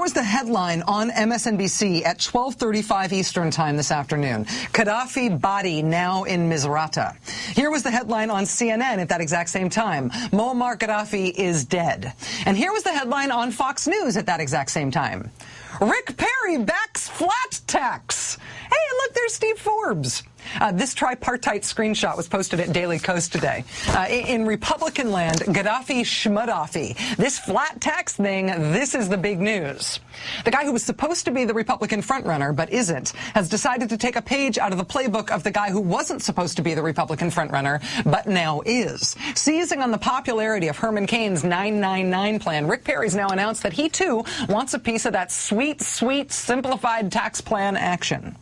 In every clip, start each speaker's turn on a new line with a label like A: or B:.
A: was the headline on MSNBC at 12:35 Eastern Time this afternoon. Gaddafi body now in Misrata. Here was the headline on CNN at that exact same time. Muammar Gaddafi is dead. And here was the headline on Fox News at that exact same time. Rick Perry backs flat tax. Hey, look, there's Steve Forbes. This tripartite screenshot was posted at Daily Kos today. In Republican land, Gaddafi Schmuddafi. This flat tax thing, this is the big news. The guy who was supposed to be the Republican frontrunner, but isn't, has decided to take a page out of the playbook of the guy who wasn't supposed to be the Republican frontrunner, but now is. Seizing on the popularity of Herman Cain's 999 plan, Rick Perry's now announced that he, too, wants a piece of that sweet, sweet, simplified tax plan action.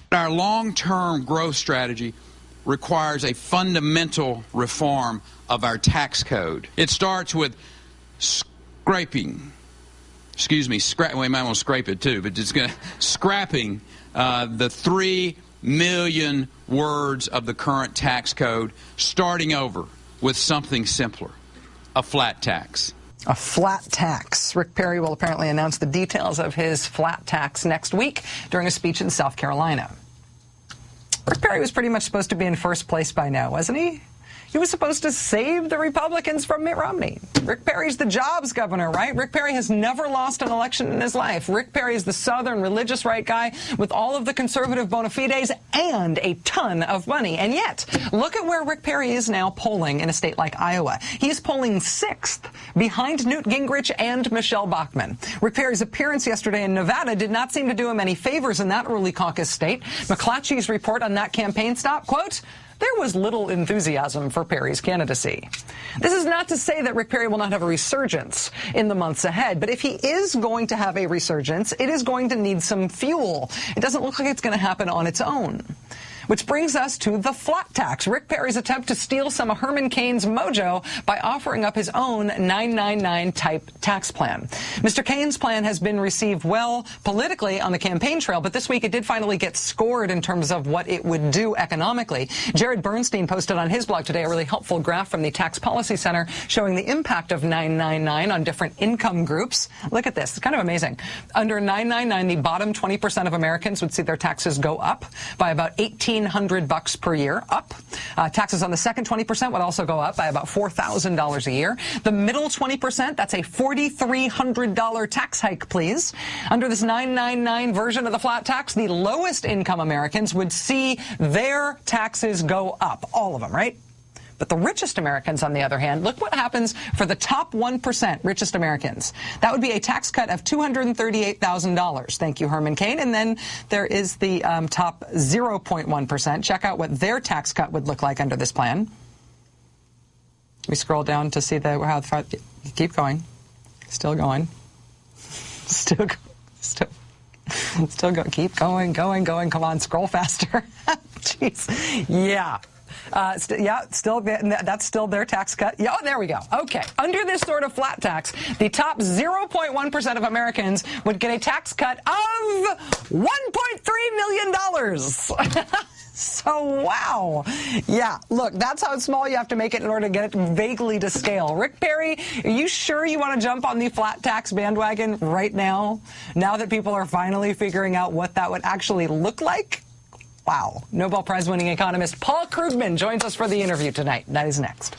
B: Our long-term growth strategy requires a fundamental reform of our tax code. It starts with scraping. Excuse me, we might want to scrape it too, but it's scrapping the 3 million words of the current tax code, starting over with something simpler, a flat tax.
A: A flat tax. Rick Perry will apparently announce the details of his flat tax next week during a speech in South Carolina. Rick Perry was pretty much supposed to be in first place by now, wasn't he? He was supposed to save the Republicans from Mitt Romney. Rick Perry's the jobs governor, right? Rick Perry has never lost an election in his life. Rick Perry is the Southern religious right guy with all of the conservative bona fides and a ton of money. And yet, look at where Rick Perry is now polling in a state like Iowa. He's polling 6th behind Newt Gingrich and Michelle Bachmann. Rick Perry's appearance yesterday in Nevada did not seem to do him any favors in that early caucus state. McClatchy's report on that campaign stop, quote, there was little enthusiasm for Perry's candidacy. This is not to say that Rick Perry will not have a resurgence in the months ahead, but if he is going to have a resurgence, it is going to need some fuel. It doesn't look like it's going to happen on its own. Which brings us to the flat tax, Rick Perry's attempt to steal some of Herman Cain's mojo by offering up his own 999-type tax plan. Mr. Cain's plan has been received well politically on the campaign trail, but this week it did finally get scored in terms of what it would do economically. Jared Bernstein posted on his blog today a really helpful graph from the Tax Policy Center showing the impact of 999 on different income groups. Look at this. It's kind of amazing. Under 999, the bottom 20% of Americans would see their taxes go up by about $1,800 per year, up. Taxes on the second 20% would also go up by about $4,000 a year. The middle 20%, that's a $4,300 tax hike, please. Under this 999 version of the flat tax, the lowest income Americans would see their taxes go up. All of them, right? But the richest Americans, on the other hand, look what happens for the top 1% richest Americans. That would be a tax cut of $238,000. Thank you, Herman Cain. And then there is the top 0.1%. Check out what their tax cut would look like under this plan. We scroll down to see how far. Keep going. Still going. Still go. Keep going. Come on, scroll faster. Jeez. Yeah. That's still their tax cut. Yeah, oh, there we go. Okay. Under this sort of flat tax, the top 0.1% of Americans would get a tax cut of $1.3 million. So, wow. Yeah, look, that's how small you have to make it in order to get it vaguely to scale. Rick Perry, are you sure you want to jump on the flat tax bandwagon right now? Now that people are finally figuring out what that would actually look like? Wow. Nobel Prize-winning economist Paul Krugman joins us for the interview tonight. That is next.